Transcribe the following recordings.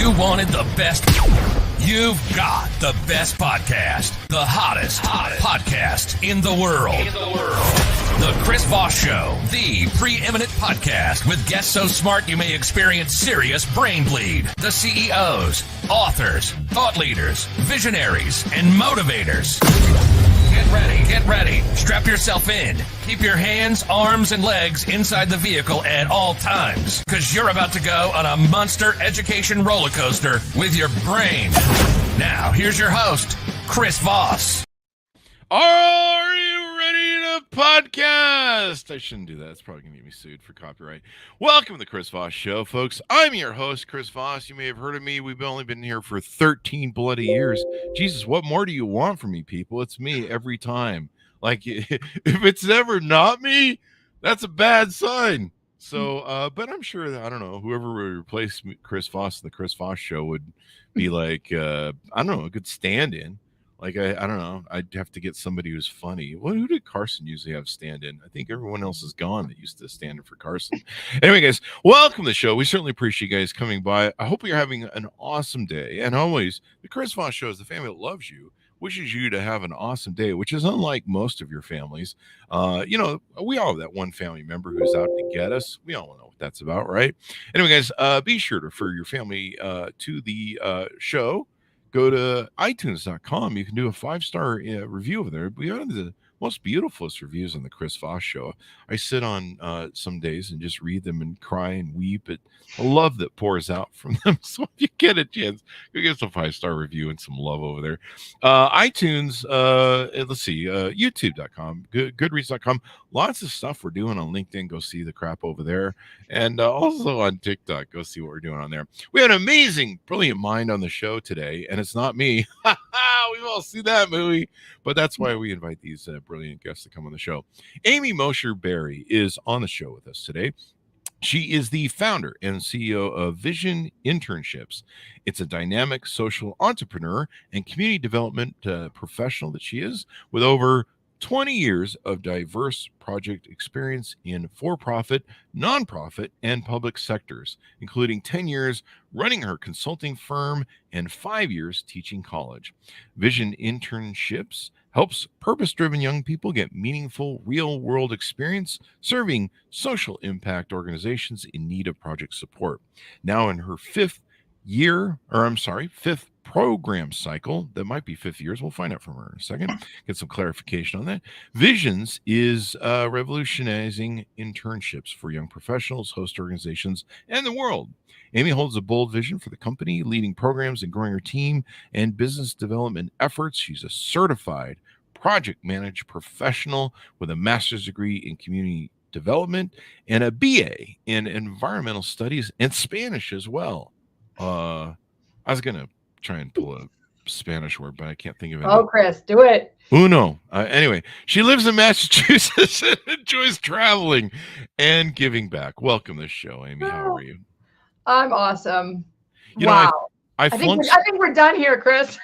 You wanted the best. You've got the best podcast, the hottest podcast in the world. The Chris Voss Show, the preeminent podcast with guests so smart you may experience serious brain bleed. The CEOs, authors, thought leaders, visionaries, and motivators. Get ready. Strap yourself in. Keep your hands, arms, and legs inside the vehicle at all times, because you're about to go on a monster education roller coaster with your brain. Now, here's your host, Chris Voss. Are you ready to podcast? I shouldn't do that. It's probably going to get me sued for copyright. Welcome to the Chris Voss Show, folks. I'm your host, Chris Voss. You may have heard of me. We've only been here for 13 bloody years. Jesus, what more do you want from me, people? It's me every time. Like, if it's never not me, that's a bad sign. So, but I'm sure that, I don't know, whoever would replace Chris Voss in the Chris Voss Show would be like, I don't know, a good stand-in. Like, I don't know. I'd have to get somebody who's funny. Well, who did Carson usually have stand in? I think everyone else is gone that used to stand in for Carson. Anyway, guys, welcome to the show. We certainly appreciate you guys coming by. I hope you're having an awesome day. And always, the Chris Voss Show is the family that loves you, wishes you to have an awesome day, which is unlike most of your families. You know, we all have that one family member who's out to get us. We all know what that's about, right? Anyway, guys, be sure to refer your family to the show. Go to itunes.com. You can do a 5-star review over there. We have the most beautifulest reviews on the Chris Voss Show. I sit on some days and just read them and cry and weep at the love that pours out from them. So if you get a chance, go get us a 5-star review and some love over there. iTunes, let's see, youtube.com, goodreads.com. Lots of stuff we're doing on LinkedIn. Go see the crap over there. And also on TikTok, go see what we're doing on there. We have an amazing, brilliant mind on the show today, and it's not me. We've all seen that movie. But that's why we invite these brilliant guests to come on the show. Amy Mosher Berry is on the show with us today. She is the founder and CEO of Vision Internships. It's a dynamic social entrepreneur and community development professional that she is, with over 20 years of diverse project experience in for-profit, nonprofit, and public sectors, including 10 years running her consulting firm and 5 years teaching college. Vision Internships helps purpose-driven young people get meaningful, real-world experience serving social impact organizations in need of project support. Now in her fifth program cycle, that might be 5 years. We'll find out from her in a second, get some clarification on that. Visions is revolutionizing internships for young professionals, host organizations, and the world. Amy holds a bold vision for the company, leading programs and growing her team and business development efforts. She's a certified project managed professional with a master's degree in community development and a BA in environmental studies and Spanish as well. I was going to try and pull a Spanish word, but I can't think of it. Oh, Chris, do it. Uno. Anyway, she lives in Massachusetts and enjoys traveling and giving back. Welcome to the show, Amy. How are you? I'm awesome. You wow. know, I think we're done here, Chris.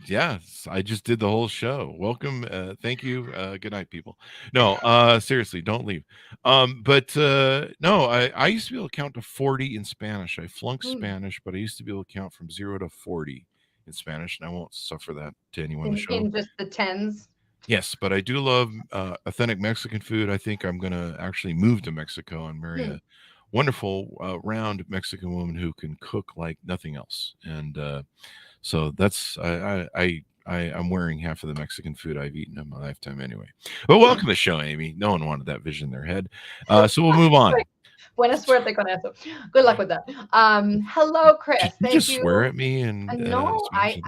Yes, I just did the whole show. Welcome. Thank you. Good night, people. No, seriously, don't leave. But no, I used to be able to count to 40 in Spanish. I flunked Spanish, but I used to be able to count from 0 to 40 in Spanish, and I won't suffer that to anyone on the show. In just the tens? Yes, but I do love authentic Mexican food. I think I'm going to actually move to Mexico and marry a wonderful, round Mexican woman who can cook like nothing else. And so that's I'm wearing half of the Mexican food I've eaten in my lifetime anyway. But welcome to the show, Amy. No one wanted that vision in their head. So we'll move on. Buena suerte con eso. Good luck with that. Hello, Chris. Did you just swear at me? And no, I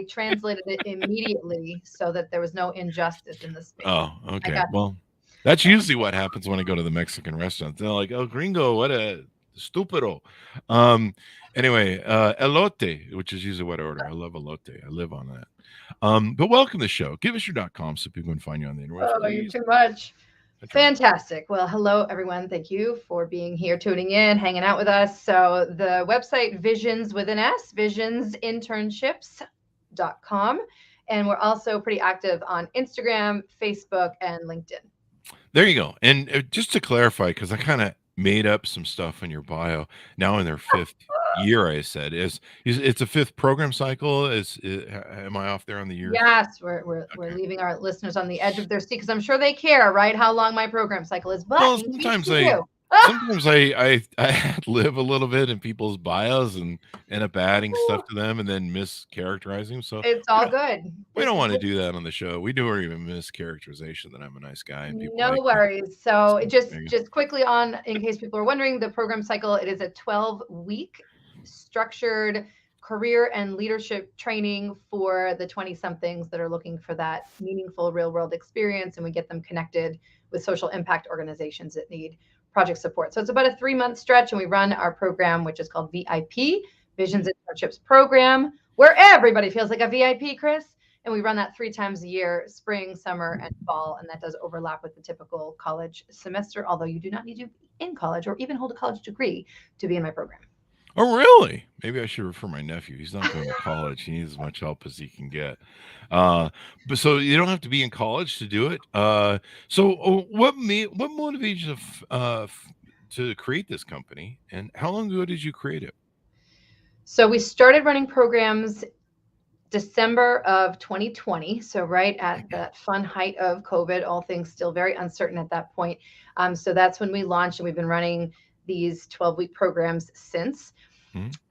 translated it immediately so that there was no injustice in the space. Oh, okay. Well, that's usually what happens when I go to the Mexican restaurant. They're like, "Oh, gringo, what a stupido." Anyway, elote, which is usually what I order. I love elote. I live on that. But welcome to the show. Give us your .com so people can find you on the internet. Oh, you're too much. Fantastic. Well, hello, everyone. Thank you for being here, tuning in, hanging out with us. So the website, Visions with an S, visionsinternships.com. And we're also pretty active on Instagram, Facebook, and LinkedIn. There you go. And just to clarify, because I kind of made up some stuff in your bio, now in their 5th year. I said it's a 5th program cycle. Am I off there on the year? Yes, we're leaving our listeners on the edge of their seat because I'm sure they care, right? How long my program cycle is. But Well, sometimes I live a little bit in people's bios and end up adding stuff to them and then mischaracterizing. So it's all good. We don't want to do that on the show. We do even mischaracterization that I'm a nice guy. And No worries. So just quickly on, in case people are wondering, the program cycle, it is a 12-week structured career and leadership training for the 20-somethings that are looking for that meaningful real-world experience, and we get them connected with social impact organizations that need project support. So it's about a 3-month stretch, and we run our program, which is called VIP, Visions Internships Program, where everybody feels like a VIP, Chris. And we run that 3 times a year, spring, summer, and fall. And that does overlap with the typical college semester, although you do not need to be in college or even hold a college degree to be in my program. Oh, really? Maybe I should refer my nephew. He's not going to college. He needs as much help as he can get. But so you don't have to be in college to do it. What motivated you to create this company, and how long ago did you create it? So we started running programs December of 2020. So right at that fun height of COVID, all things still very uncertain at that point. So that's when we launched, and we've been running these 12-week programs since.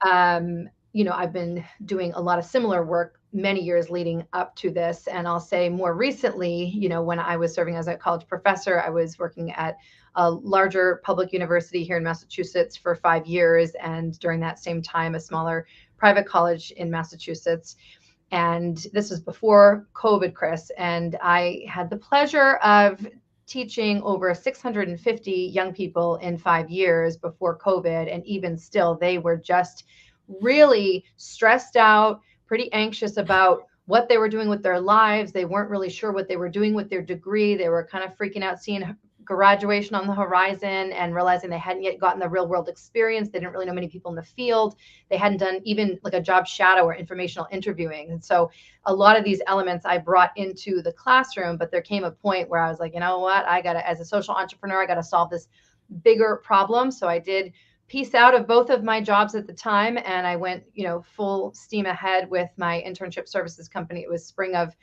I've been doing a lot of similar work many years leading up to this. And I'll say more recently, when I was serving as a college professor, I was working at a larger public university here in Massachusetts for 5 years. And during that same time, a smaller private college in Massachusetts. And this was before COVID, Chris. And I had the pleasure of teaching over 650 young people in 5 years before COVID. And even still, they were just really stressed out, pretty anxious about what they were doing with their lives. They weren't really sure what they were doing with their degree. They were kind of freaking out, seeing graduation on the horizon and realizing they hadn't yet gotten the real world experience. They didn't really know many people in the field. They hadn't done even like a job shadow or informational interviewing. And so a lot of these elements I brought into the classroom, but there came a point where I was like, you know what, as a social entrepreneur, I got to solve this bigger problem. So I did piece out of both of my jobs at the time. And I went, full steam ahead with my internship services company. It was spring of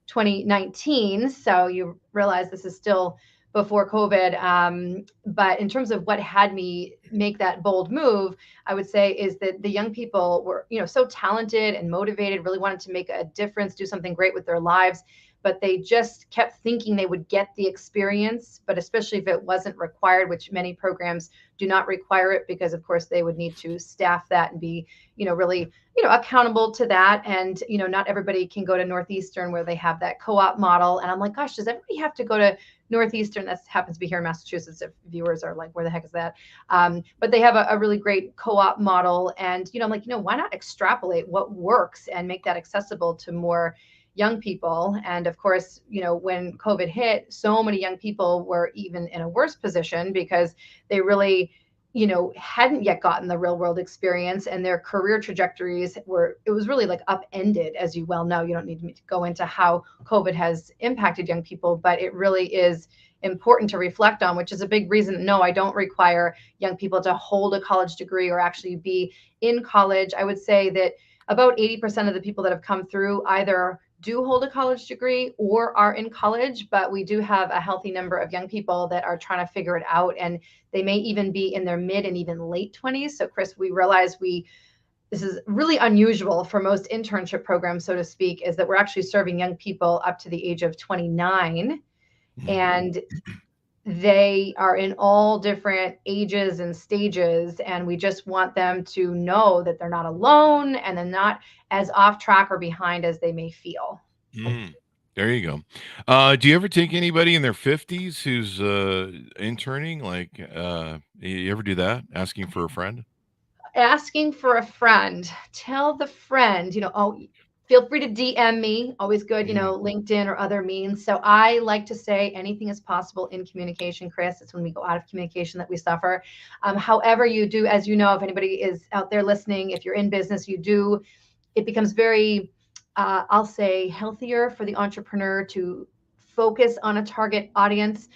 2019. So you realize this is still before COVID. But in terms of what had me make that bold move, I would say is that the young people were, so talented and motivated, really wanted to make a difference, do something great with their lives, but they just kept thinking they would get the experience, but especially if it wasn't required, which many programs do not require it, because of course they would need to staff that and be, really, accountable to that. And, not everybody can go to Northeastern where they have that co-op model. And I'm like, gosh, does everybody have to go to Northeastern? That happens to be here in Massachusetts. If viewers are like, where the heck is that? But they have a really great co-op model. And, I'm like, why not extrapolate what works and make that accessible to more young people? And of course, when COVID hit, so many young people were even in a worse position because they really, hadn't yet gotten the real world experience, and their career trajectories it was really like upended, as you well know. You don't need me to go into how COVID has impacted young people, but it really is important to reflect on, which is a big reason. No, I don't require young people to hold a college degree or actually be in college. I would say that about 80% of the people that have come through either do hold a college degree or are in college, but we do have a healthy number of young people that are trying to figure it out, and they may even be in their mid and even late 20s. So Chris, we realize this is really unusual for most internship programs, so to speak, is that we're actually serving young people up to the age of 29, and they are in all different ages and stages, and we just want them to know that they're not alone and they're not as off track or behind as they may feel. There you go. Do you ever take anybody in their 50s who's interning? Like, you ever do that? Asking for a friend? Asking for a friend. Tell the friend, feel free to DM me. Always good, LinkedIn or other means. So I like to say anything is possible in communication, Chris. It's when we go out of communication that we suffer. However you do, as you know, if anybody is out there listening, if you're in business, it becomes very, I'll say, healthier for the entrepreneur to focus on a target audience.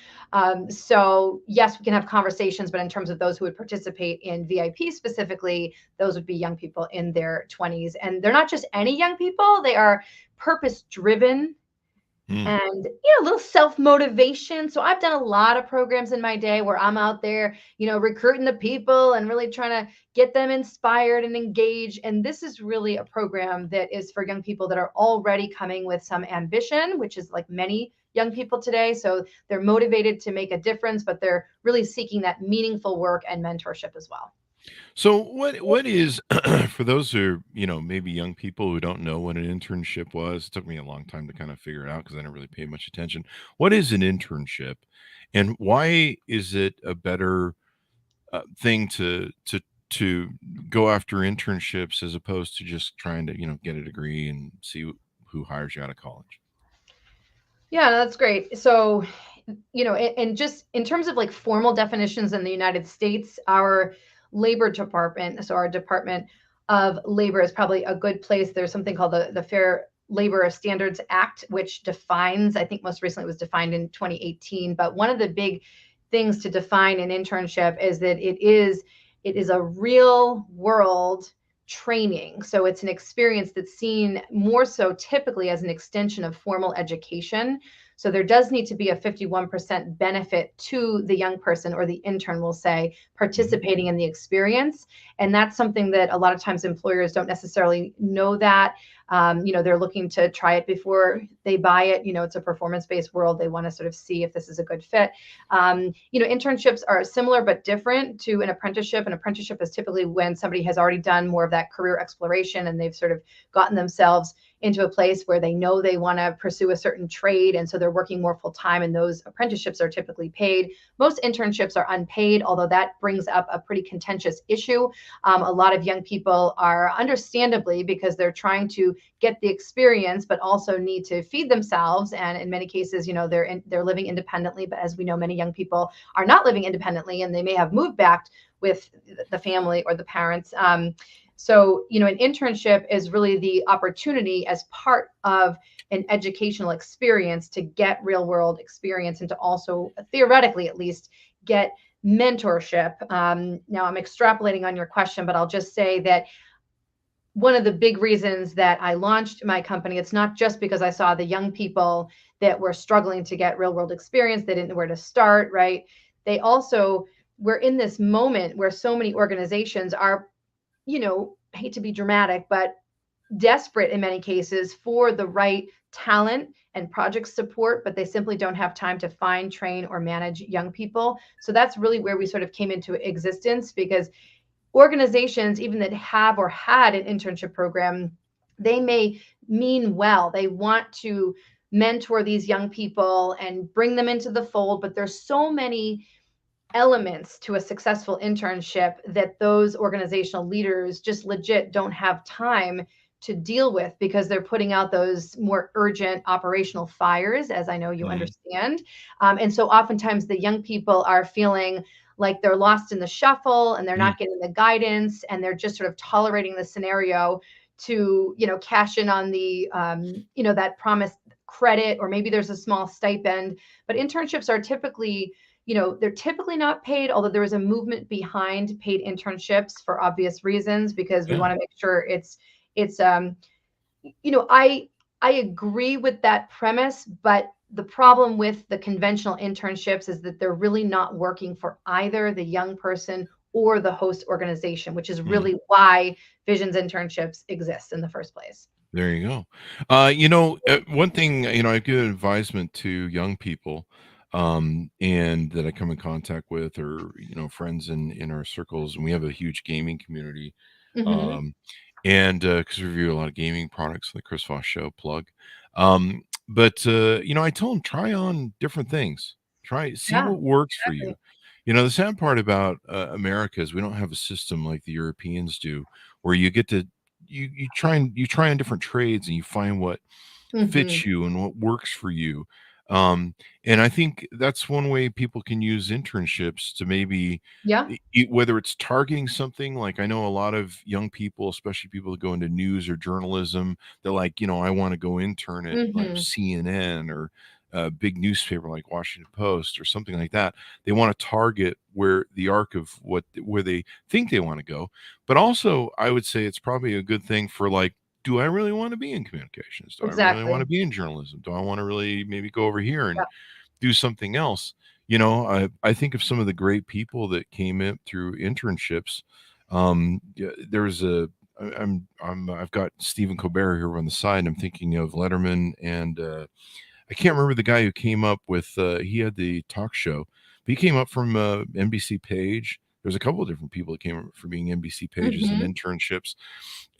So yes, we can have conversations, but in terms of those who would participate in VIP specifically, those would be young people in their 20s. And they're not just any young people, they are purpose-driven and a little self-motivation. So I've done a lot of programs in my day where I'm out there, recruiting the people and really trying to get them inspired and engaged. And this is really a program that is for young people that are already coming with some ambition, which is like many young people today. So they're motivated to make a difference, but they're really seeking that meaningful work and mentorship as well. So what is for those who maybe young people who don't know what an internship was? It took me a long time to kind of figure it out because I didn't really pay much attention. What is an internship, and why is it a better thing to go after internships as opposed to just trying to get a degree and see who hires you out of college? Yeah, no, that's great. So, and just in terms of like formal definitions in the United States, our labor department, so our Department of Labor is probably a good place. There's something called the Fair Labor Standards Act, which defines, I think most recently it was defined in 2018. But one of the big things to define an internship is that it is a real world training. So it's an experience that's seen more so typically as an extension of formal education. So there does need to be a 51% benefit to the young person, or the intern will say, participating in the experience. And that's something that a lot of times employers don't necessarily know that. They're looking to try it before they buy it. It's a performance-based world. They want to sort of see if this is a good fit. Internships are similar but different to an apprenticeship. An apprenticeship is typically when somebody has already done more of that career exploration and they've sort of gotten themselves into a place where they know they want to pursue a certain trade. And so they're working more full time, and those apprenticeships are typically paid. Most internships are unpaid, although that brings up a pretty contentious issue. A lot of young people are, understandably, because they're trying to get the experience, but also need to feed themselves. And in many cases, they're living independently. But as we know, many young people are not living independently, and they may have moved back with the family or the parents. So, an internship is really the opportunity as part of an educational experience to get real world experience and to also, theoretically at least, get mentorship. Now I'm extrapolating on your question, but I'll just say that one of the big reasons that I launched my company, it's not just because I saw the young people that were struggling to get real world experience. They didn't know where to start, right? They also were in this moment where so many organizations are, I hate to be dramatic, but desperate in many cases for the right talent and project support, but they simply don't have time to find, train, or manage young people. So that's really where we sort of came into existence, because organizations, even that have or had an internship program, they may mean well. They want to mentor these young people and bring them into the fold, but there's so many elements to a successful internship that those organizational leaders just legit don't have time to deal with, because they're putting out those more urgent operational fires, as I know you understand. And so oftentimes the young people are feeling like they're lost in the shuffle, and they're not getting the guidance, and they're just sort of tolerating the scenario to, cash in on the, that promised credit, or maybe there's a small stipend. But internships are typically, they're typically not paid, although there is a movement behind paid internships for obvious reasons, because we want to make sure it's I agree with that premise, but the problem with the conventional internships is that they're really not working for either the young person or the host organization, which is really why Visions internships exist in the first place. There you go. One thing, I give advisement to young people and that I come in contact with, or, friends in our circles, and we have a huge gaming community. And because we review a lot of gaming products, the Chris Voss Show plug. But I tell them, try on different things. See what works for you. The sad part about America is we don't have a system like the Europeans do, where you get to you try on different trades and you find what fits you and what works for you. And I think that's one way people can use internships to maybe, whether it's targeting something. Like, I know a lot of young people, especially people that go into news or journalism, they're like, I want to go intern at like CNN or a big newspaper like Washington Post or something like that. They want to target where the arc of where they think they want to go. But also, I would say it's probably a good thing for like, do I really want to be in communications? Do I really want to Exactly. be in journalism? Do I want to really maybe go over here and Yeah. do something else? I think of some of the great people that came in through internships. There's I've got Stephen Colbert here on the side. I'm thinking of Letterman, and I can't remember the guy who came up with. He had the talk show, but he came up from NBC Page. There's a couple of different people that came up from being NBC Pages and Hmm. internships,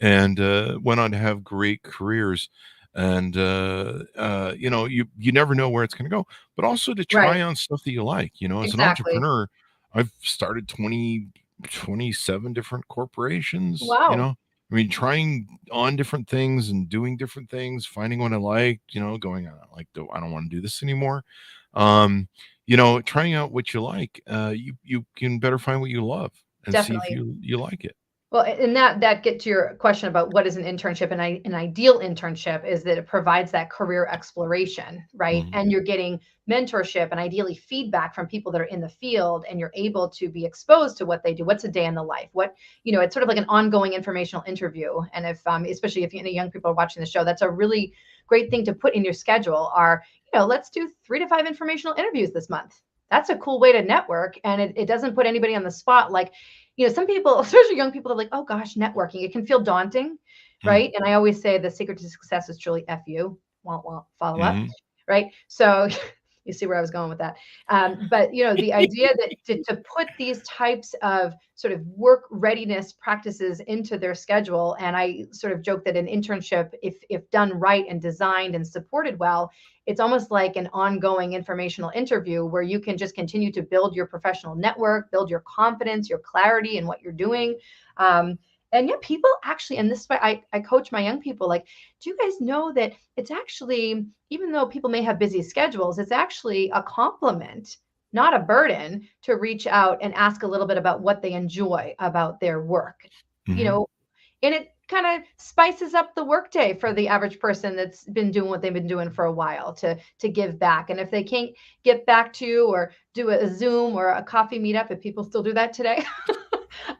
and went on to have great careers. And you never know where it's going to go, but also to Right. try on stuff that you like. As an Exactly. entrepreneur, I've started 27 different corporations. Wow. I mean, trying on different things and doing different things, finding what I like, going on like, I don't want to do this anymore. Um, trying out what you like, you can better find what you love and see if Definitely. you like it. Well, and that get to your question about what is an internship, and an ideal internship is that it provides that career exploration, right? Mhm. And you're getting mentorship and ideally feedback from people that are in the field, and you're able to be exposed to what they do. What's a day in the life? It's sort of like an ongoing informational interview. And if, especially if young people are watching the show, that's a really great thing to put in your schedule. Let's do 3 to 5 informational interviews this month. That's a cool way to network, and it doesn't put anybody on the spot. Like, some people, especially young people, are like, oh gosh, networking, it can feel daunting, Mm. right? And I always say the secret to success is truly FU, won't follow up, Mhm. right? So you see where I was going with that. But the idea that to put these types of sort of work readiness practices into their schedule, and I sort of joke that an internship, if done right and designed and supported well, it's almost like an ongoing informational interview where you can just continue to build your professional network, build your confidence, your clarity in what you're doing. And yeah, people actually, and this is why I coach my young people, like, do you guys know that it's actually, even though people may have busy schedules, it's actually a compliment, not a burden, to reach out and ask a little bit about what they enjoy about their work. You Mhm. know, and it kind of spices up the workday for the average person that's been doing what they've been doing for a while to give back. And if they can't get back to you or do a Zoom or a coffee meetup, if people still do that today,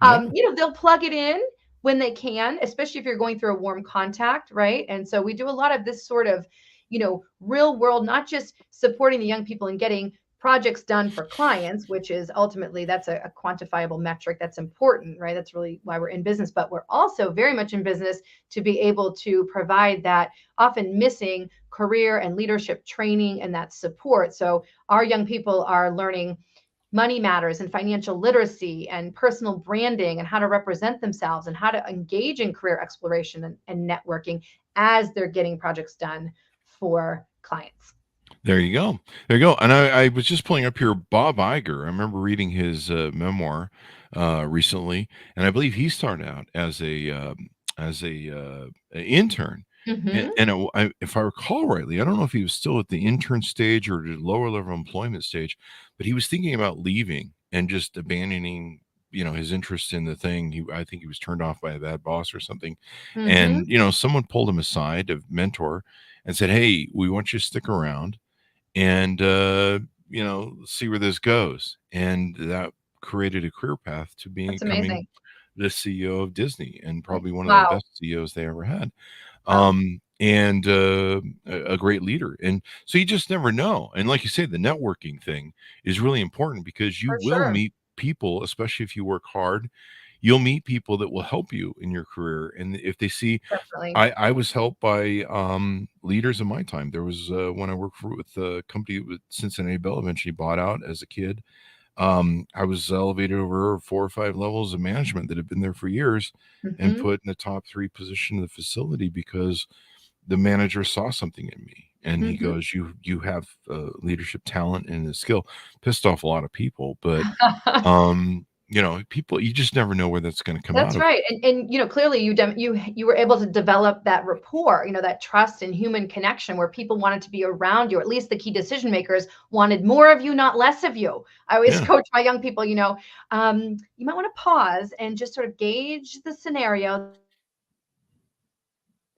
Yeah. they'll plug it in when they can, especially if you're going through a warm contact, right? And so we do a lot of this sort of, real world, not just supporting the young people and getting projects done for clients, which is ultimately, that's a quantifiable metric that's important, right? That's really why we're in business, but we're also very much in business to be able to provide that often missing career and leadership training and that support. So our young people are learning money matters and financial literacy and personal branding and how to represent themselves and how to engage in career exploration and networking as they're getting projects done for clients. There you go. There you go. And I was just pulling up here Bob Iger. I remember reading his memoir recently, and I believe he started out as a intern. And, Mm-hmm. and if I recall rightly, I don't know if he was still at the intern stage or the lower level employment stage, but he was thinking about leaving and just abandoning, his interest in the thing. I think he was turned off by a bad boss or something. Mm-hmm. And, someone pulled him aside, a mentor, and said, "Hey, we want you to stick around and see where this goes." And that created a career path to That's becoming amazing. the CEO of Disney, and probably one of the Wow. best CEOs they ever had. Wow. And a great leader. And so you just never know. And like you say, the networking thing is really important because you For will sure. meet people, especially if you work hard. You'll meet people that will help you in your career. And if they see, Definitely. I was helped by leaders in my time. There was when I worked with a company with Cincinnati Bell, eventually bought out as a kid. I was elevated over 4 or 5 levels of management that had been there for years and Mm-hmm. put in the top 3 position in the facility because the manager saw something in me. And he Mm-hmm. goes, you have leadership talent and a skill. Pissed off a lot of people, but people, you just never know where that's going to come out That's of. right. And clearly you were able to develop that rapport, that trust and human connection where people wanted to be around you, or at least the key decision makers wanted more of you, not less of you. I always Yeah. coach my young people, you might want to pause and just sort of gauge the scenario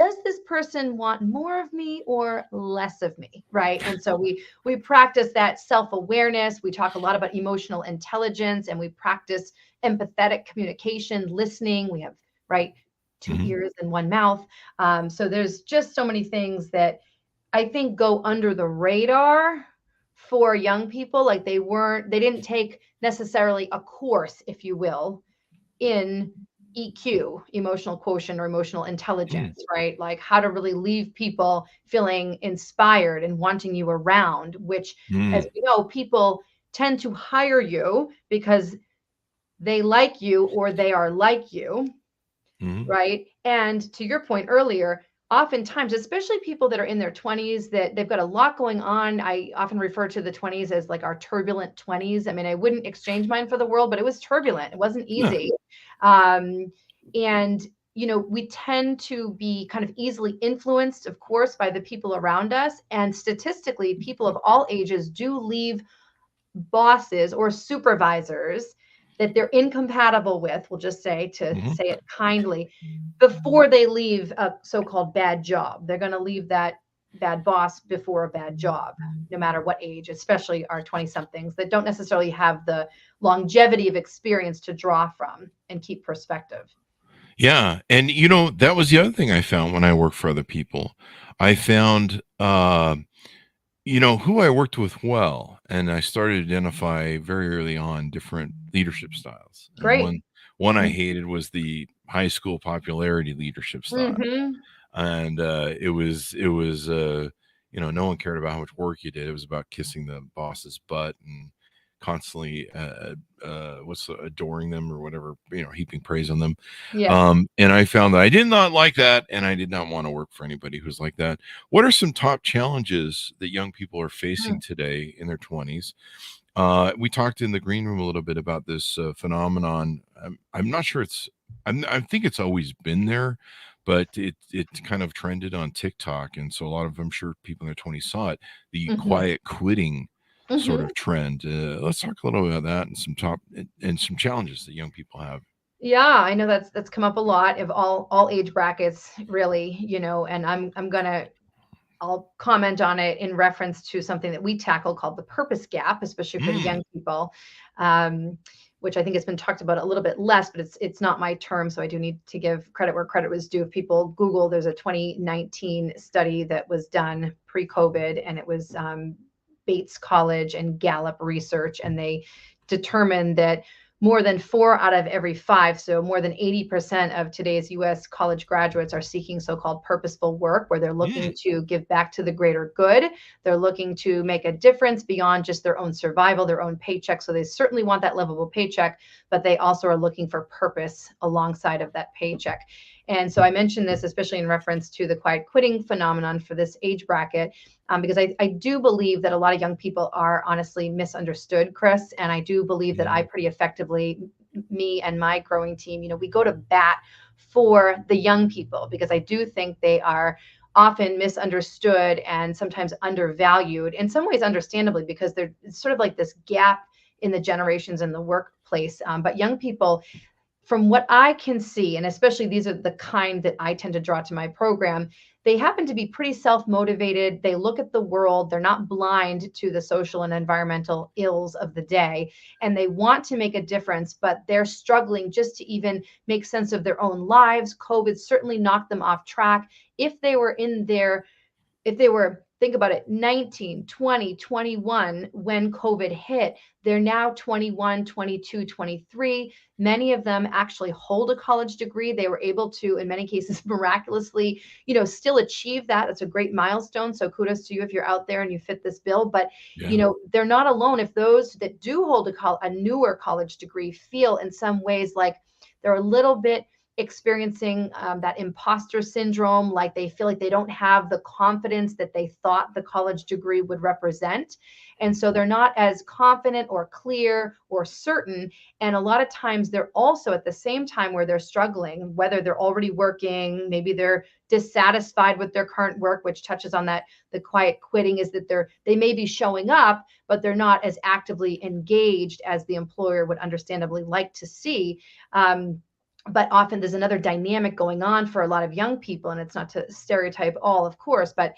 does this person want more of me or less of me, right? And so we practice that self-awareness. We talk a lot about emotional intelligence, and we practice empathetic communication, listening. We have, right, two ears and one mouth. So there's just so many things that I think go under the radar for young people. Like they didn't take necessarily a course, if you will, in EQ, emotional quotient or emotional intelligence, right? Like how to really leave people feeling inspired and wanting you around, which, as we know, people tend to hire you because they like you or they are like you, right? And to your point earlier, oftentimes, especially people that are in their 20s, that they've got a lot going on. I often refer to the 20s as like our turbulent 20s. I mean, I wouldn't exchange mine for the world, but it was turbulent. It wasn't easy. And, you know, we tend to be kind of easily influenced, of course, by the people around us. And statistically, people of all ages do leave bosses or supervisors that they're incompatible with, we'll just say, to say it kindly, before they leave a so-called bad job. They're going to leave that bad boss before a bad job, no matter what age, especially our 20-somethings that don't necessarily have the longevity of experience to draw from and keep perspective. Yeah. And, you know, that was the other thing I found when I worked for other people. I found, you know, who I worked with well, and I started to identify very early on different leadership styles. And Great. one I hated was the high school popularity leadership style. And it was you know, no one cared about how much work you did. It was about kissing the boss's butt and constantly adoring them or whatever, you know, heaping praise on them. And I found that I did not like that, and I did not want to work for anybody who's like that. What are some top challenges that young people are facing today in their 20s? We talked in the green room a little bit about this phenomenon. I'm not sure I think it's always been there, but it kind of trended on TikTok, and so a lot of, I'm sure, people in their 20s saw it. The quiet quitting sort of trend. Let's talk a little bit about that and some challenges that young people have. Yeah, I know that's come up a lot of all age brackets, really, you know, and I'll comment on it in reference to something that we tackle called the purpose gap, especially for the young people, which I think has been talked about a little bit less, but it's not my term, so I do need to give credit where credit was due. If people Google, there's a 2019 study that was done pre-COVID, and it was Bates College and Gallup research, and they determined that more than 4 out of every 5, so more than 80% of today's U.S. college graduates are seeking so-called purposeful work, where they're looking to give back to the greater good. They're looking to make a difference beyond just their own survival, their own paycheck. So they certainly want that livable paycheck, but they also are looking for purpose alongside of that paycheck. And so I mentioned this, especially in reference to the quiet quitting phenomenon for this age bracket, because I do believe that a lot of young people are honestly misunderstood, Chris. And I do believe that I pretty effectively, me and my growing team, you know, we go to bat for the young people, because I do think they are often misunderstood and sometimes undervalued, in some ways understandably, because it's sort of like this gap in the generations in the workplace. But young people, from what I can see, and especially these are the kind that I tend to draw to my program, they happen to be pretty self-motivated. They look at the world. They're not blind to the social and environmental ills of the day, and they want to make a difference, but they're struggling just to even make sense of their own lives. COVID certainly knocked them off track. If they were, think about it, 19, 20, 21, when COVID hit, they're now 21, 22, 23. Many of them actually hold a college degree. They were able to, in many cases, miraculously, you know, still achieve that. It's a great milestone. So kudos to you if you're out there and you fit this bill. But, you know, they're not alone. If those that do hold a newer college degree feel in some ways like they're a little bit experiencing that imposter syndrome, like they feel like they don't have the confidence that they thought the college degree would represent. And so they're not as confident or clear or certain. And a lot of times they're also at the same time where they're struggling, whether they're already working, maybe they're dissatisfied with their current work, which touches on that. The quiet quitting is that they may be showing up, but they're not as actively engaged as the employer would understandably like to see. But often there's another dynamic going on for a lot of young people, and it's not to stereotype all, of course, but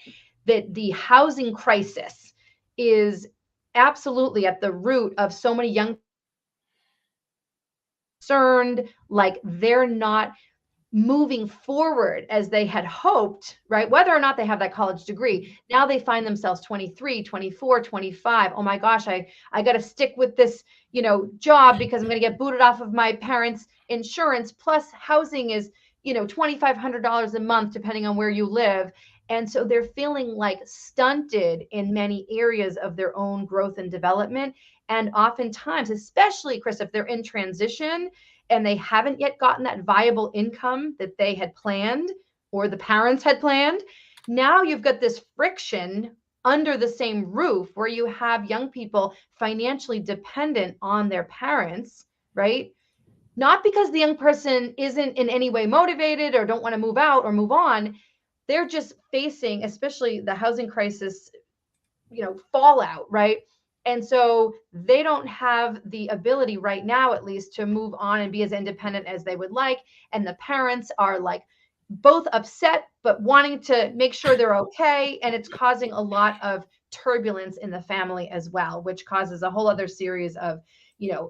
that the housing crisis is absolutely at the root of so many young concerned, like they're not moving forward as they had hoped, right? Whether or not they have that college degree, now they find themselves 23, 24, 25. Oh my gosh, I got to stick with this, job because I'm going to get booted off of my parents' insurance. Plus housing is, $2,500 a month, depending on where you live. And so they're feeling like stunted in many areas of their own growth and development. And oftentimes, especially Chris, if they're in transition, and they haven't yet gotten that viable income that they had planned or the parents had planned, now you've got this friction under the same roof where you have young people financially dependent on their parents, right? Not because the young person isn't in any way motivated or don't want to move out or move on. They're just facing, especially the housing crisis, fallout, right? And so they don't have the ability right now, at least, to move on and be as independent as they would like. And the parents are like both upset, but wanting to make sure they're okay. And it's causing a lot of turbulence in the family as well, which causes a whole other series of,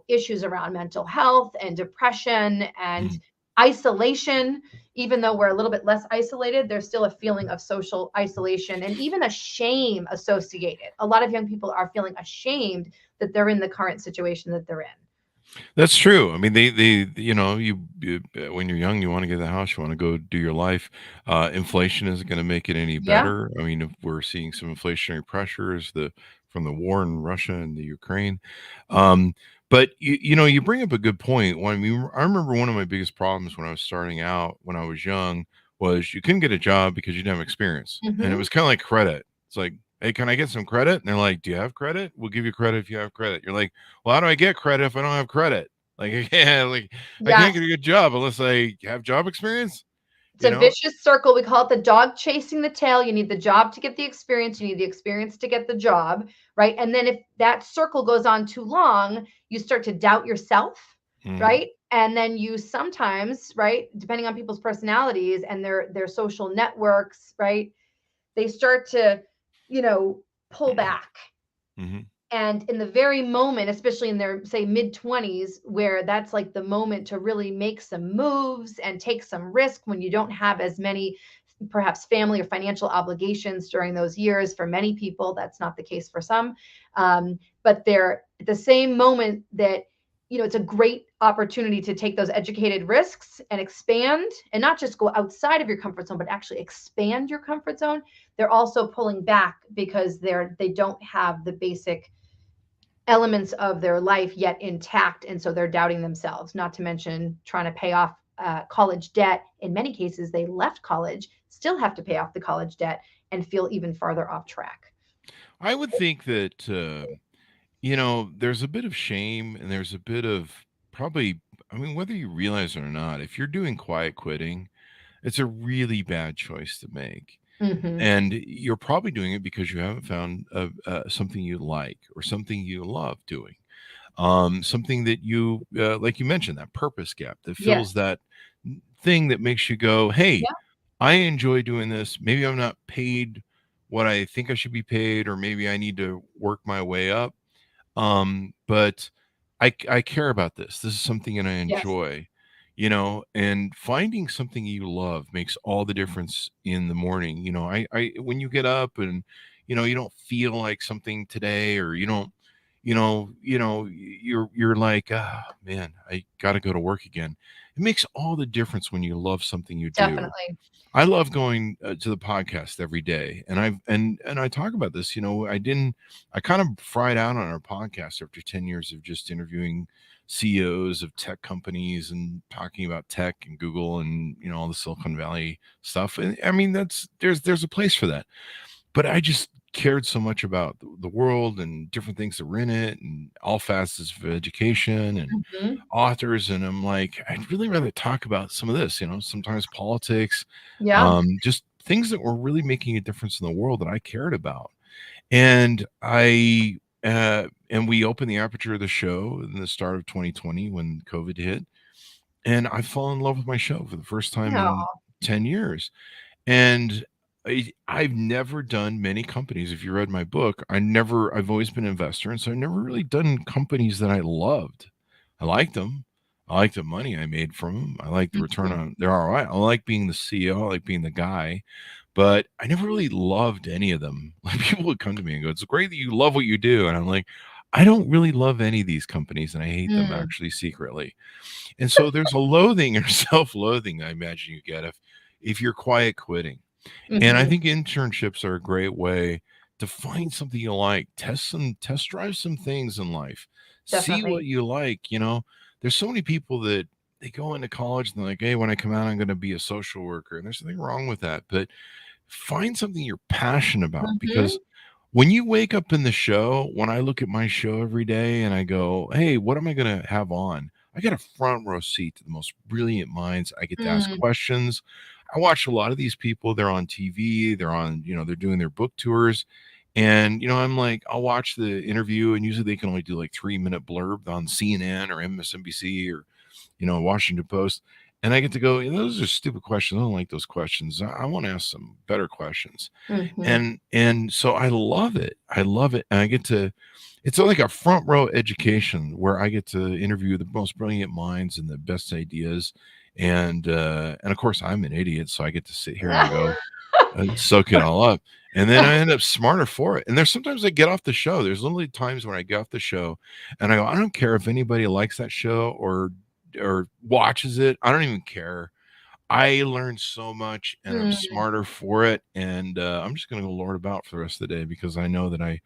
issues around mental health and depression and isolation. Even though we're a little bit less isolated, there's still a feeling of social isolation and even a shame associated. A lot of young people are feeling ashamed that they're in the current situation that they're in. That's true. I mean, they you when you're young, you want to get the house, you want to go do your life. Inflation isn't going to make it any Yeah. better. I mean, if we're seeing some inflationary pressures from the war in Russia and the Ukraine. But you bring up a good point. I mean, I remember one of my biggest problems when I was starting out, when I was young, was you couldn't get a job because you didn't have experience, and it was kind of like credit. It's like, hey, can I get some credit? And they're like, do you have credit? We'll give you credit if you have credit. You're like, well, how do I get credit if I don't have credit? Like, yeah, like I can't get a good job unless I have job experience. It's a vicious circle. We call it the dog chasing the tail. You need the job to get the experience. You need the experience to get the job, right? And then if that circle goes on too long, you start to doubt yourself, right? And then you sometimes, right, depending on people's personalities and their social networks, right, they start to, pull back. And in the very moment, especially in their, say, mid-20s, where that's like the moment to really make some moves and take some risk when you don't have as many, perhaps, family or financial obligations during those years. For many people, that's not the case for some. But they're at the same moment that, it's a great opportunity to take those educated risks and expand, and not just go outside of your comfort zone, but actually expand your comfort zone. They're also pulling back because they don't have the basic elements of their life yet intact, and so they're doubting themselves, not to mention trying to pay off college debt. In many cases, they left college, still have to pay off the college debt, and feel even farther off track. I would think that there's a bit of shame, and there's a bit of probably, I mean, whether you realize it or not, if you're doing quiet quitting, it's a really bad choice to make. And you're probably doing it because you haven't found something you like or something you love doing. Something that you, like you mentioned, that purpose gap that fills that thing that makes you go, hey, I enjoy doing this. Maybe I'm not paid what I think I should be paid, or maybe I need to work my way up. But I care about this. This is something that I enjoy. And finding something you love makes all the difference in the morning. When you get up and, you don't feel like something today, or you don't, you're like, man, I got to go to work again. It makes all the difference when you love something you do. Definitely. I love going to the podcast every day, and I talk about this. I kind of fried out on our podcast after 10 years of just interviewing CEOs of tech companies and talking about tech and Google and all the Silicon Valley stuff. And I mean, there's a place for that, but I just cared so much about the world and different things that were in it, and all facets of education and authors. And I'm like, I'd really rather talk about some of this, sometimes politics, just things that were really making a difference in the world that I cared about. And and we opened the aperture of the show in the start of 2020 when COVID hit. and I fall in love with my show for the first time No. in 10 years. And I've never done many companies. If you read my book, I've always been an investor. And so I've never really done companies that I loved. I liked them. I liked the money I made from them. I like the return Mhm. on their ROI. I like being the CEO. I like being the guy, but I never really loved any of them. Like people would come to me and go, "It's great that you love what you do." And I'm like, I don't really love any of these companies and I hate them Mm. actually secretly. And so there's a loathing or self-loathing I imagine you get if you're quiet quitting. And I Mhm. think internships are a great way to find something you like, test drive some things in life, see what Definitely. you like. There's so many people that they go into college and they're like, hey, when I come out, I'm going to be a social worker. And there's nothing wrong with that. But find something you're passionate about because Mhm. when you wake up in the show, when I look at my show every day and I go, hey, what am I going to have on? I got a front row seat to the most brilliant minds. I get to ask Mm. questions. I watch a lot of these people. They're on TV. They're doing their book tours. And, I'm like, I'll watch the interview and usually they can only do like 3-minute blurb on CNN or MSNBC or, Washington Post. And I get to go, those are stupid questions. I don't like those questions. I want to ask some better questions. Mhm. And so I love it. I love it. And I get to it's like a front row education where I get to interview the most brilliant minds and the best ideas. And of course I'm an idiot, so I get to sit here and go and soak it all up. And then I end up smarter for it. And there's sometimes I get off the show. There's literally times when I get off the show and I go, I don't care if anybody likes that show or watches it. I don't even care. I learned so much and I'm Mm. smarter for it. And I'm just going to go lord about for the rest of the day because I know that I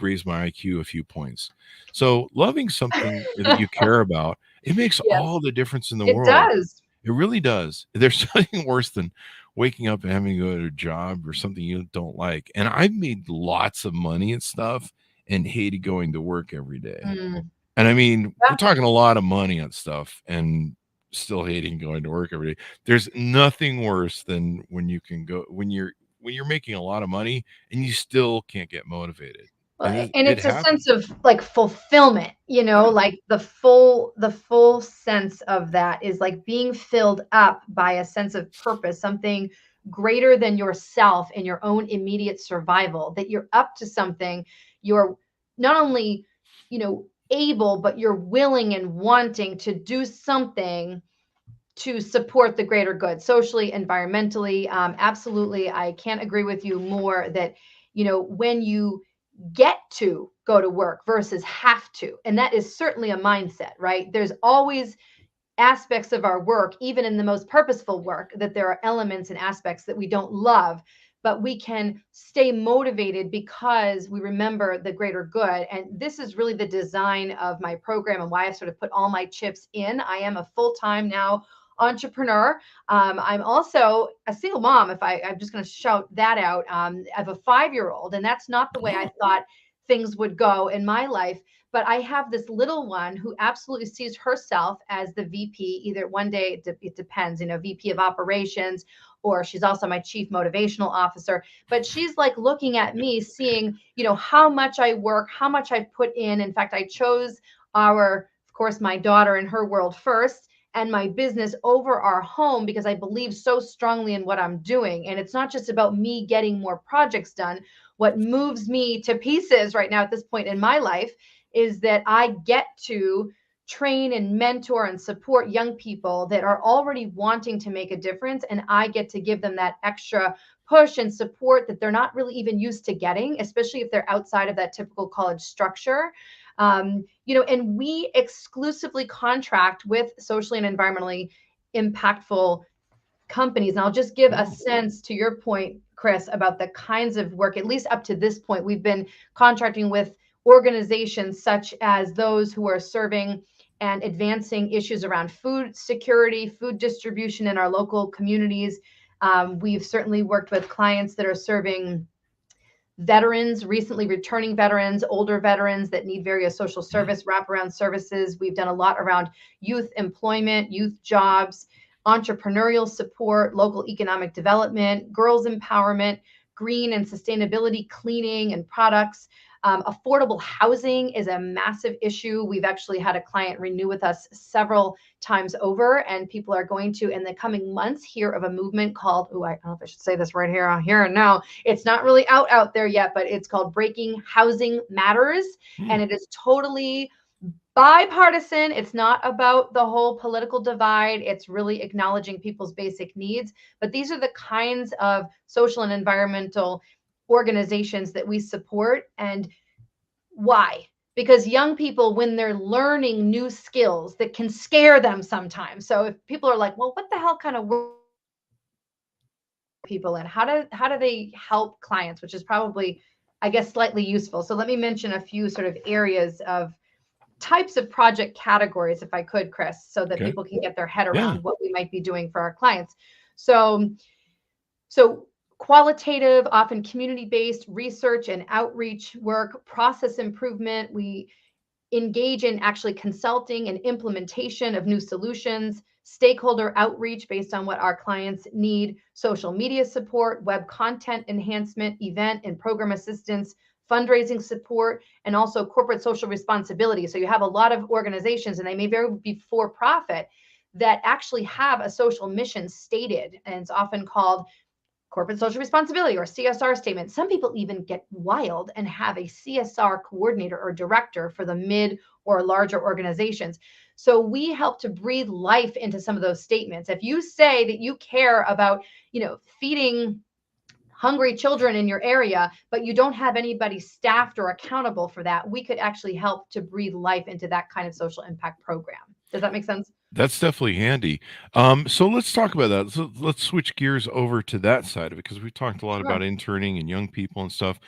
raised my IQ a few points. So loving something that you care about, it makes Yes, all the difference in the it world. does. It really does. There's nothing worse than waking up and having to go to a job or something you don't like. And I've made lots of money and stuff and hated going to work every day. Mm. And I mean, we're Yeah. talking a lot of money on stuff and still hating going to work every day. There's nothing worse than when you're making a lot of money and you still can't get motivated. Well, And it, and it it's a sense happens. of like fulfillment, Yeah. like the full sense of that is like being filled up by a sense of purpose, something greater than yourself and your own immediate survival, that you're up to something, you're not only, able, but you're willing and wanting to do something to support the greater good socially, environmentally. Absolutely. I can't agree with you more that, when you get to go to work versus have to. And that is certainly a mindset, right? There's always aspects of our work, even in the most purposeful work, that there are elements and aspects that we don't love, but we can stay motivated because we remember the greater good. And this is really the design of my program and why I sort of put all my chips in. I am a full-time now entrepreneur. I'm also a single mom. I'm just going to shout that out. I have a 5-year-old, and that's not the way I Oh, thought things would go in my life. But I have this little one who absolutely sees herself as the VP. Either one day, it depends, VP of operations, or she's also my chief motivational officer. But she's like looking at me, seeing, how much I work, how much I've put in. In fact, I chose of course, my daughter and her world first, and my business over our home because I believe so strongly in what I'm doing. And it's not just about me getting more projects done. What moves me to pieces right now at this point in my life is that I get to train and mentor and support young people that are already wanting to make a difference. And I get to give them that extra push and support that they're not really even used to getting, especially if they're outside of that typical college structure. And we exclusively contract with socially and environmentally impactful companies. And I'll just give a oh, sense to your point, Chris, about the kinds of work, at least up to this point, we've been contracting with organizations such as those who are serving and advancing issues around food security, food distribution in our local communities. We've certainly worked with clients that are serving veterans, recently returning veterans, older veterans that need various social mm, service wraparound services. We've done a lot around youth employment, youth jobs, entrepreneurial support, local economic development, girls empowerment, green and sustainability cleaning and products. Affordable housing is a massive issue. We've actually had a client renew with us several times over, and people are going to, in the coming months, hear of a movement called, I don't know if I should say this right here and now. It's not really out there yet, but it's called Breaking Housing Matters. And it is totally bipartisan. It's not about the whole political divide. It's really acknowledging people's basic needs. But these are the kinds of social and environmental organizations that we support. And why? Because young people, when they're learning new skills that can scare them sometimes. So if people are like, well, what the hell kind of work people in? How do they help clients, which is probably, I guess, slightly useful. So let me mention a few sort of areas of types of project categories, if I could, Chris, so that people can get their head around what we might be doing for our clients. So qualitative, often community-based research and outreach work, process improvement. We engage in actually consulting and implementation of new solutions, stakeholder outreach based on what our clients need, social media support, web content enhancement, event and program assistance, fundraising support, and also corporate social responsibility. So you have a lot of organizations, and they may very be for profit, that actually have a social mission stated, and it's often called corporate social responsibility or CSR statement. Some people even get wild and have a CSR coordinator or director for the mid or larger organizations. So we help to breathe life into some of those statements. If you say that you care about, feeding hungry children in your area, but you don't have anybody staffed or accountable for that, we could actually help to breathe life into that kind of social impact program. Does that make sense? That's definitely handy. So let's talk about that. So let's switch gears over to that side of it, because we've talked a lot about interning and young people and stuff.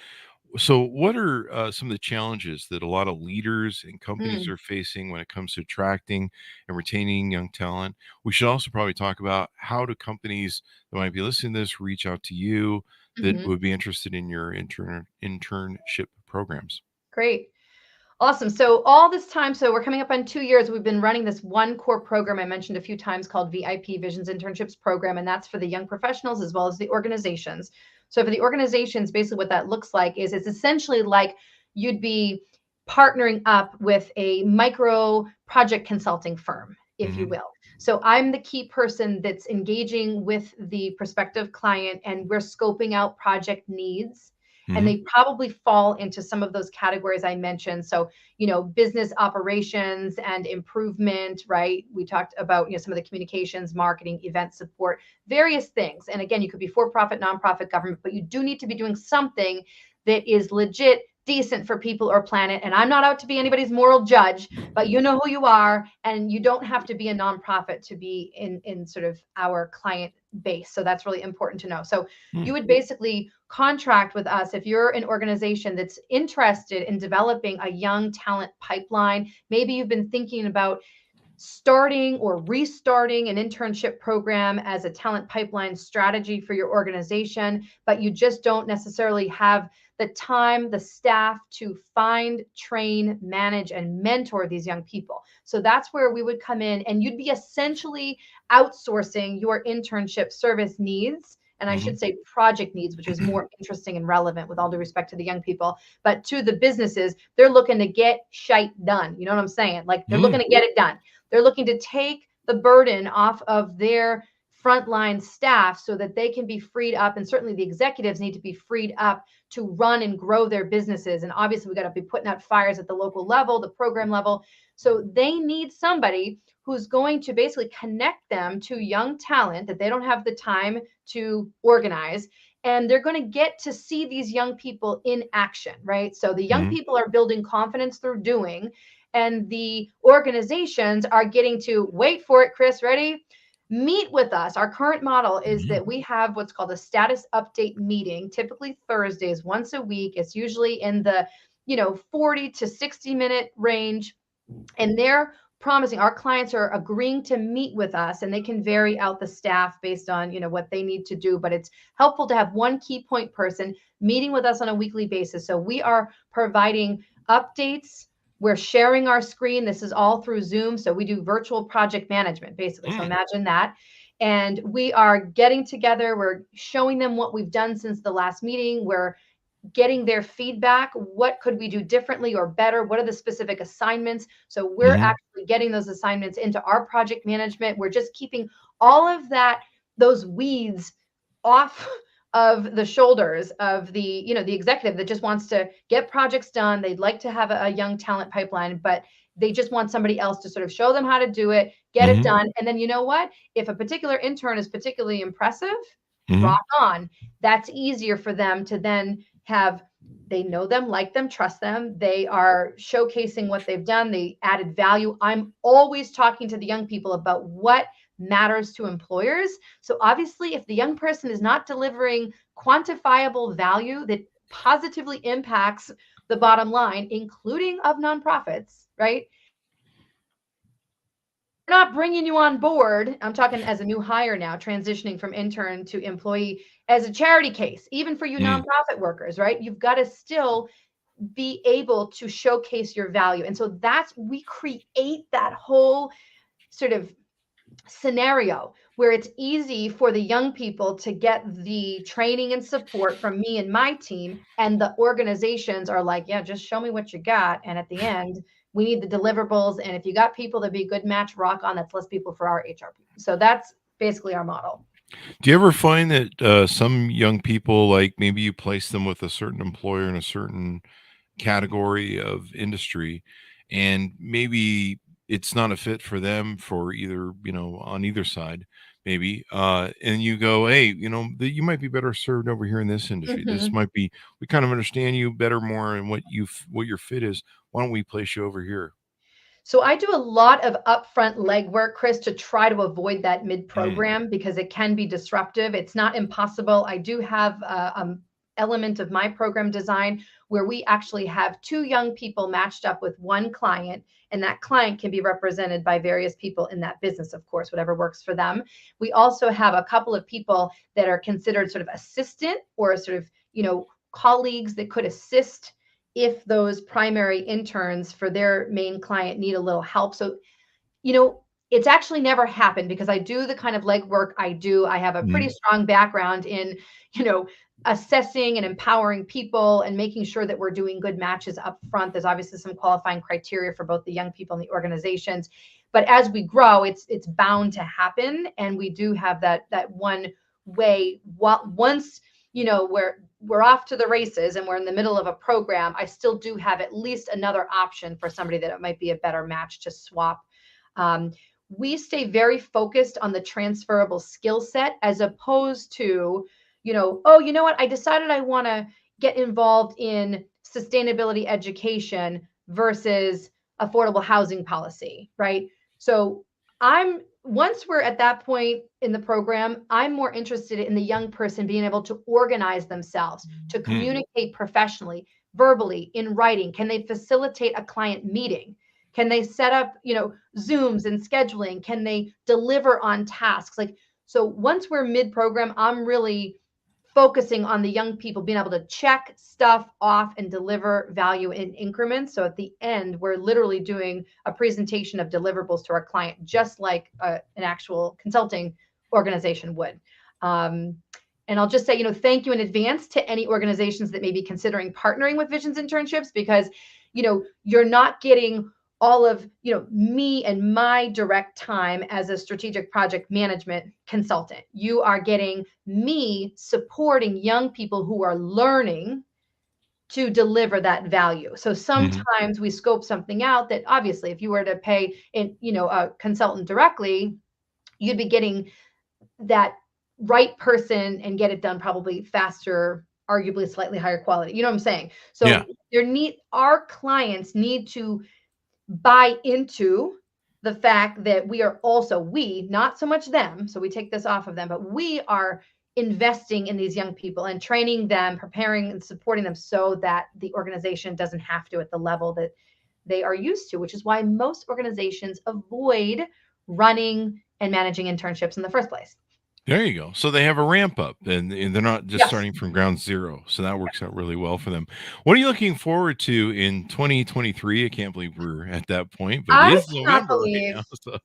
So what are some of the challenges that a lot of leaders and companies are facing when it comes to attracting and retaining young talent? We should also probably talk about how do companies that might be listening to this reach out to you that would be interested in your internship programs. Great. Awesome. So all this time, so we're coming up on 2 years, we've been running this one core program I mentioned a few times called VIP Visions Internships Program, and that's for the young professionals as well as the organizations. So for the organizations, basically what that looks like is it's essentially like you'd be partnering up with a micro project consulting firm, if you will. So I'm the key person that's engaging with the prospective client, and we're scoping out project needs. And they probably fall into some of those categories I mentioned. So, business operations and improvement, right? We talked about, some of the communications, marketing, event support, various things. And again, you could be for-profit, nonprofit, government, but you do need to be doing something that is legit, decent for people or planet. And I'm not out to be anybody's moral judge, but you know who you are, and you don't have to be a nonprofit to be in sort of our client base. So that's really important to know. So you would basically contract with us if you're an organization that's interested in developing a young talent pipeline. Maybe you've been thinking about starting or restarting an internship program as a talent pipeline strategy for your organization, but you just don't necessarily have the time, the staff to find, train, manage, and mentor these young people. So that's where we would come in, and you'd be essentially outsourcing your internship service needs. And I should say project needs, which is more interesting and relevant with all due respect to the young people. But to the businesses, they're looking to get shite done. You know what I'm saying? Like they're looking to get it done. They're looking to take the burden off of their frontline staff so that they can be freed up. And certainly the executives need to be freed up to run and grow their businesses. And obviously we got to be putting out fires at the local level, the program level. So they need somebody who's going to basically connect them to young talent that they don't have the time to organize. And they're going to get to see these young people in action, right? So the young people are building confidence through doing, and the organizations are getting to, wait for it, Chris, ready? Meet with us. Our current model is that we have what's called a status update meeting, typically Thursdays, once a week. It's usually in the 40 to 60 minute range. And they're promising, our clients are agreeing to meet with us, and they can vary out the staff based on what they need to do. But it's helpful to have one key point person meeting with us on a weekly basis. So we are providing updates. We're sharing our screen. This is all through Zoom. So we do virtual project management, basically. So imagine that. And we are getting together. We're showing them what we've done since the last meeting. We're getting their feedback. What could we do differently or better? What are the specific assignments? So we're actually getting those assignments into our project management. We're just keeping all of those weeds off of the shoulders of the executive that just wants to get projects done. They'd like to have a young talent pipeline, but they just want somebody else to sort of show them how to do it, get it done. And then, you know what? If a particular intern is particularly impressive, rock on. That's easier for them to then they know them, like them, trust them. They are showcasing what they've done. They added value. I'm always talking to the young people about what matters to employers. So obviously, if the young person is not delivering quantifiable value that positively impacts the bottom line, including of nonprofits, right? We're not bringing you on board. I'm talking as a new hire now, transitioning from intern to employee as a charity case, even for you nonprofit workers, right? You've got to still be able to showcase your value. And so we create that whole sort of scenario where it's easy for the young people to get the training and support from me and my team. And the organizations are like, yeah, just show me what you got. And at the end, we need the deliverables. And if you got people that be a good match, rock on. That's less people for our HR people. So that's basically our model. Do you ever find that some young people, like maybe you place them with a certain employer in a certain category of industry, and maybe it's not a fit for them for either, on either side, maybe, and you go, hey, you might be better served over here in this industry. This might be, we kind of understand you better more and what your fit is. Why don't we place you over here? So I do a lot of upfront legwork, Chris, to try to avoid that mid-program because it can be disruptive. It's not impossible. I do have an element of my program design where we actually have 2 young people matched up with one client, and that client can be represented by various people in that business, of course, whatever works for them. We also have a couple of people that are considered sort of assistant or sort of, colleagues that could assist if those primary interns for their main client need a little help. So, it's actually never happened because I do the kind of legwork I do. I have a pretty strong background in, assessing and empowering people and making sure that we're doing good matches up front. There's obviously some qualifying criteria for both the young people and the organizations. But as we grow, it's bound to happen. And we do have that one way. Once, we're off to the races and we're in the middle of a program, I still do have at least another option for somebody that it might be a better match to swap. We stay very focused on the transferable skill set as opposed to, oh, you know what? I decided I want to get involved in sustainability education versus affordable housing policy, right? So once we're at that point in the program, I'm more interested in the young person being able to organize themselves, to communicate professionally, verbally, in writing. Can they facilitate a client meeting? Can they set up, Zooms and scheduling? Can they deliver on tasks? So once we're mid-program, I'm really focusing on the young people being able to check stuff off and deliver value in increments. So at the end, we're literally doing a presentation of deliverables to our client, just like an actual consulting organization would. And I'll just say, thank you in advance to any organizations that may be considering partnering with Visions Internships, because, you're not getting all of, me and my direct time as a strategic project management consultant. You are getting me supporting young people who are learning to deliver that value. So sometimes we scope something out that obviously if you were to pay a consultant directly, you'd be getting that right person and get it done probably faster, arguably slightly higher quality. You know what I'm saying? So our clients need to buy into the fact that we are also, not so much them, so we take this off of them, but we are investing in these young people and training them, preparing and supporting them so that the organization doesn't have to at the level that they are used to, which is why most organizations avoid running and managing internships in the first place. There you go. So they have a ramp up and they're not just starting from ground zero. So that works out really well for them. What are you looking forward to in 2023? I can't believe we're at that point, but it is November right now, so.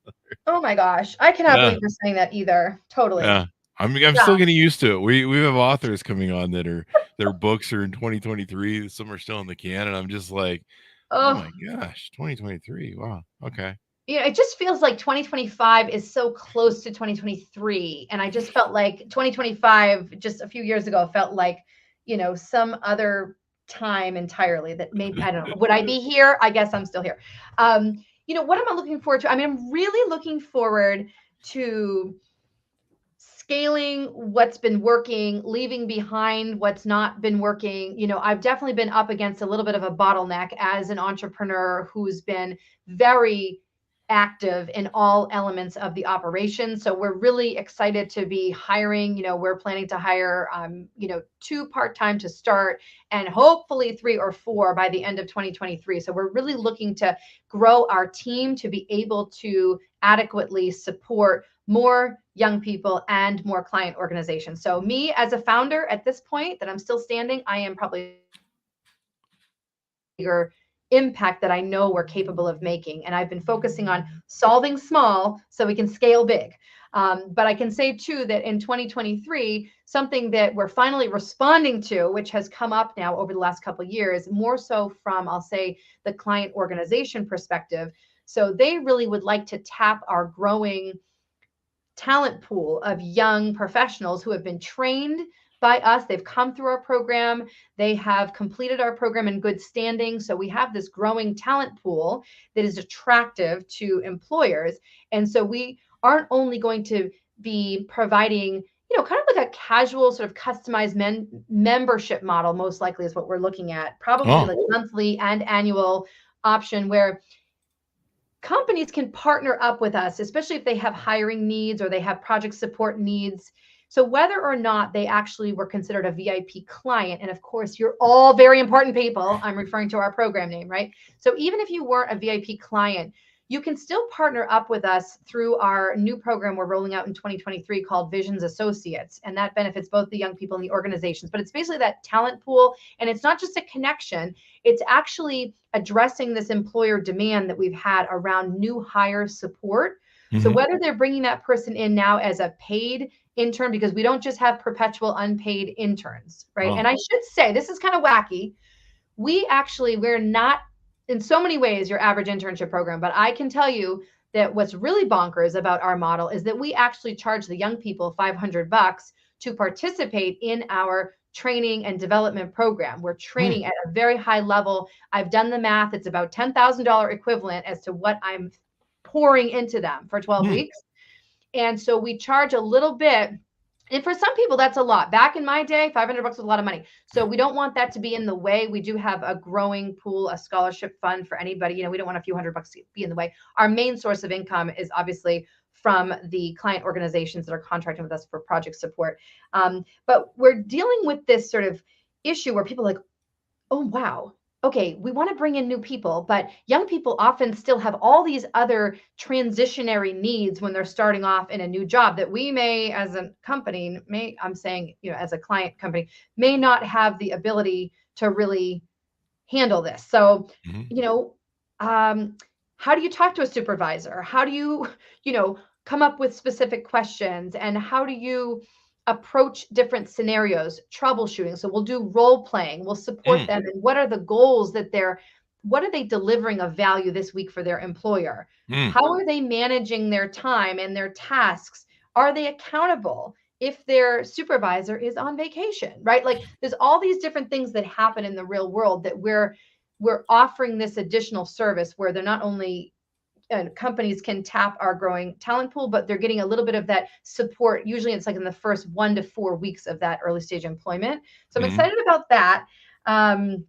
Oh my gosh. I cannot believe you're saying that either. Totally. Yeah. I'm Yeah. still getting used to it. We have authors coming on that are their books are in 2023. Some are still in the can, and I'm just like, oh my gosh, 2023. Wow. Okay. Yeah, it just feels like 2025 is so close to 2023. And I just felt like 2025, just a few years ago, felt like, some other time entirely that maybe, I don't know, would I be here? I guess I'm still here. What am I looking forward to? I mean, I'm really looking forward to scaling what's been working, leaving behind what's not been working. I've definitely been up against a little bit of a bottleneck as an entrepreneur who's been very active in all elements of the operation. So we're really excited to be hiring. We're planning to hire, 2 part-time to start, and hopefully 3 or 4 by the end of 2023. So we're really looking to grow our team to be able to adequately support more young people and more client organizations. So me as a founder at this point that I'm still standing, I am probably bigger impact that I know we're capable of making. And I've been focusing on solving small so we can scale big. But I can say too that in 2023, something that we're finally responding to, which has come up now over the last couple of years, more so from, I'll say, the client organization perspective. So they really would like to tap our growing talent pool of young professionals who have been trained by us. They've come through our program. They have completed our program in good standing. So we have this growing talent pool that is attractive to employers. And so we aren't only going to be providing, kind of like a casual sort of customized membership model, most likely is what we're looking at, probably like monthly and annual option where companies can partner up with us, especially if they have hiring needs or they have project support needs. So whether or not they actually were considered a VIP client, and of course, you're all very important people. I'm referring to our program name, right? So even if you weren't a VIP client, you can still partner up with us through our new program we're rolling out in 2023 called Visions Associates. And that benefits both the young people and the organizations. But it's basically that talent pool. And it's not just a connection, it's actually addressing this employer demand that we've had around new hire support. Mm-hmm. So whether they're bringing that person in now as a paid intern, because we don't just have perpetual unpaid interns, right? Oh. And I should say, this is kind of wacky. We're not in so many ways your average internship program, but I can tell you that what's really bonkers about our model is that we actually charge the young people $500 to participate in our training and development program. We're training at a very high level. I've done the math. It's about $10,000 equivalent as to what I'm pouring into them for 12 weeks. And so we charge a little bit. And for some people, that's a lot. Back in my day, $500 was a lot of money. So we don't want that to be in the way. We do have a growing pool, a scholarship fund for anybody. We don't want a few $100 to be in the way. Our main source of income is obviously from the client organizations that are contracting with us for project support. But we're dealing with this sort of issue where people are like, oh, wow. Okay, we want to bring in new people, but young people often still have all these other transitionary needs when they're starting off in a new job that we may, as a company, as a client company, may not have the ability to really handle this. So, how do you talk to a supervisor? How do you, come up with specific questions? And how do you approach different scenarios, troubleshooting? So we'll do role playing, we'll support them. And what are the goals what are they delivering of value this week for their employer? How are they managing their time and their tasks? Are they accountable if their supervisor is on vacation, right? Like there's all these different things that happen in the real world that we're offering this additional service where they're not only companies can tap our growing talent pool, but they're getting a little bit of that support. Usually it's like in the first 1 to 4 weeks of that early stage employment. So I'm excited about that. And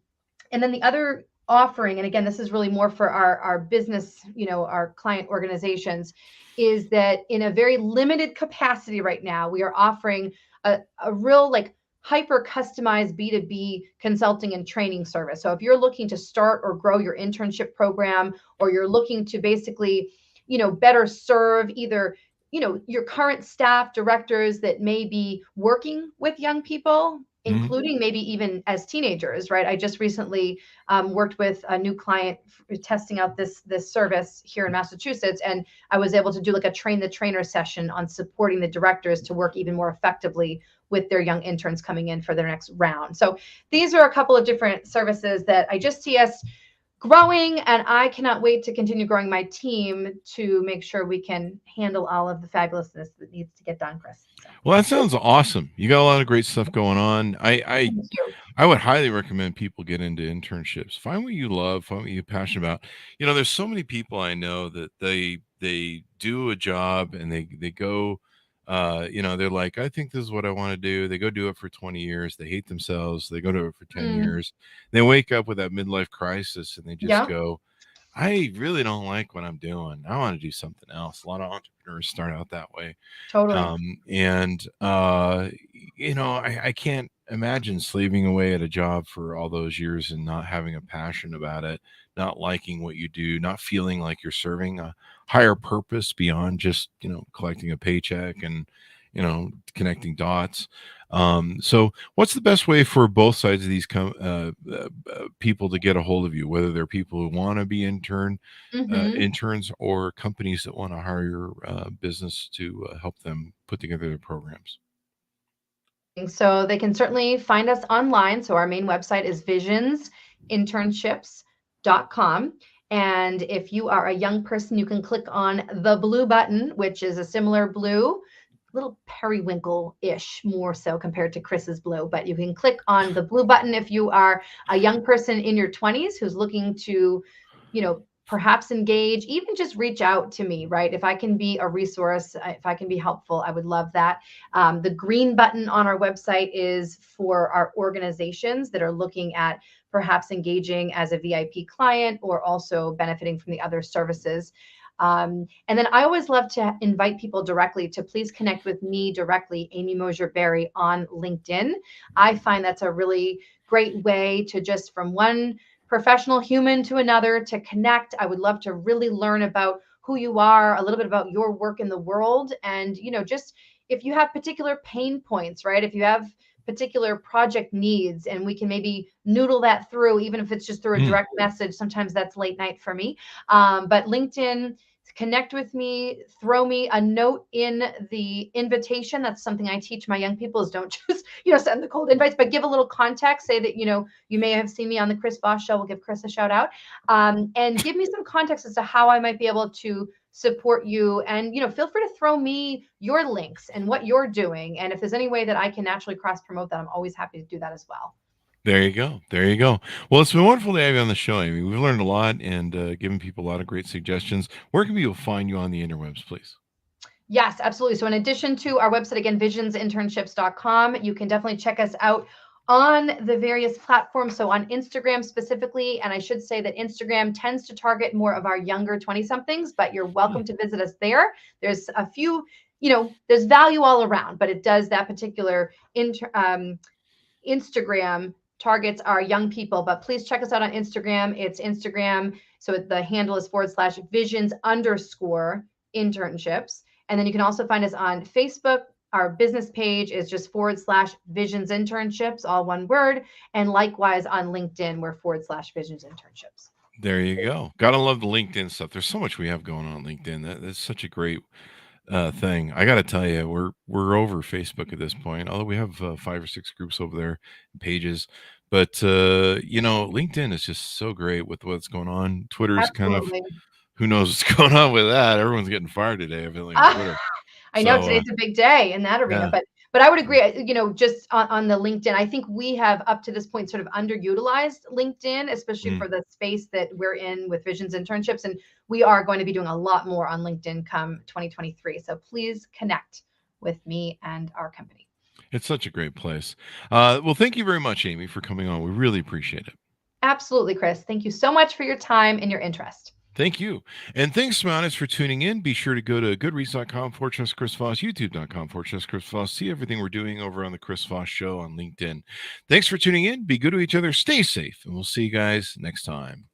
then the other offering, and again, this is really more for our business, our client organizations, is that in a very limited capacity right now, we are offering a real hyper customized B2B consulting and training service. So if you're looking to start or grow your internship program, or you're looking to basically, better serve either your current staff, directors that may be working with young people, including maybe even as teenagers, right? I just recently worked with a new client testing out this service here in Massachusetts, and I was able to do like a train the trainer session on supporting the directors to work even more effectively with their young interns coming in for their next round. So these are a couple of different services that I just see us growing, and I cannot wait to continue growing my team to make sure we can handle all of the fabulousness that needs to get done, Chris. Well, that sounds awesome. You got a lot of great stuff going on. I would highly recommend people get into internships. Find what you love, find what you're passionate about. There's so many people I know that they do a job and they go, they're like, I think this is what I want to do. They go do it for 20 years. They hate themselves. They go do it for 10 years. They wake up with that midlife crisis and they just go, I really don't like what I'm doing. I want to do something else. A lot of entrepreneurs start out that way. Totally. I can't imagine slaving away at a job for all those years and not having a passion about it, not liking what you do, not feeling like you're serving a higher purpose beyond just, collecting a paycheck and, connecting dots. So what's the best way for both sides of these people to get a hold of you, whether they're people who want to be interns or companies that want to hire your business to help them put together their programs? So they can certainly find us online. So our main website is visionsinternships.com. And if you are a young person, you can click on the blue button, which is a similar blue, little periwinkle-ish more so compared to Chris's blue, but you can click on the blue button if you are a young person in your 20s who's looking to, perhaps engage, even just reach out to me, right? If I can be a resource, if I can be helpful, I would love that. The green button on our website is for our organizations that are looking at perhaps engaging as a VIP client or also benefiting from the other services. And then I always love to invite people directly to please connect with me directly, Amy Mosher Berry, on LinkedIn. I find that's a really great way to just from one professional human to another to connect. I would love to really learn about who you are, a little bit about your work in the world. And, just if you have particular pain points, right? If you have particular project needs and we can maybe noodle that through, even if it's just through a direct message, sometimes that's late night for me. But LinkedIn, connect with me, throw me a note in the invitation. That's something I teach my young people is don't just, send the cold invites, but give a little context, say that, you may have seen me on the Chris Voss Show. We'll give Chris a shout out and give me some context as to how I might be able to support you. And, feel free to throw me your links and what you're doing. And if there's any way that I can naturally cross promote that, I'm always happy to do that as well. There you go. There you go. Well, it's been wonderful to have you on the show, Amy. We've learned a lot and given people a lot of great suggestions. Where can people find you on the interwebs, please? Yes, absolutely. So in addition to our website, again, visionsinternships.com, you can definitely check us out on the various platforms. So on Instagram specifically, and I should say that Instagram tends to target more of our younger 20-somethings, but you're welcome to visit us there. There's a few, there's value all around, but it does that particular Instagram targets our young people, but please check us out on Instagram. It's Instagram. So the handle is /visions_internships. And then you can also find us on Facebook. Our business page is just /visionsinternships, all one word. And likewise on LinkedIn, we're /visionsinternships. There you go. Gotta love the LinkedIn stuff. There's so much we have going on LinkedIn. That's such a great thing. I got to tell you, we're over Facebook at this point, although we have 5 or 6 groups over there, pages. But LinkedIn is just so great with what's going on. Twitter's kind of, who knows what's going on with that? Everyone's getting fired today, evidently, on Twitter. I know today's a big day in that arena, but I would agree, just on the LinkedIn, I think we have up to this point sort of underutilized LinkedIn, especially for the space that we're in with Visions Internships. And we are going to be doing a lot more on LinkedIn come 2023. So please connect with me and our company. It's such a great place. Well, thank you very much, Amy, for coming on. We really appreciate it. Absolutely, Chris. Thank you so much for your time and your interest. Thank you. And thanks to my audience for tuning in. Be sure to go to goodreads.com/Chris Voss, youtube.com/Chris Voss. See everything we're doing over on the Chris Voss Show on LinkedIn. Thanks for tuning in. Be good to each other. Stay safe. And we'll see you guys next time.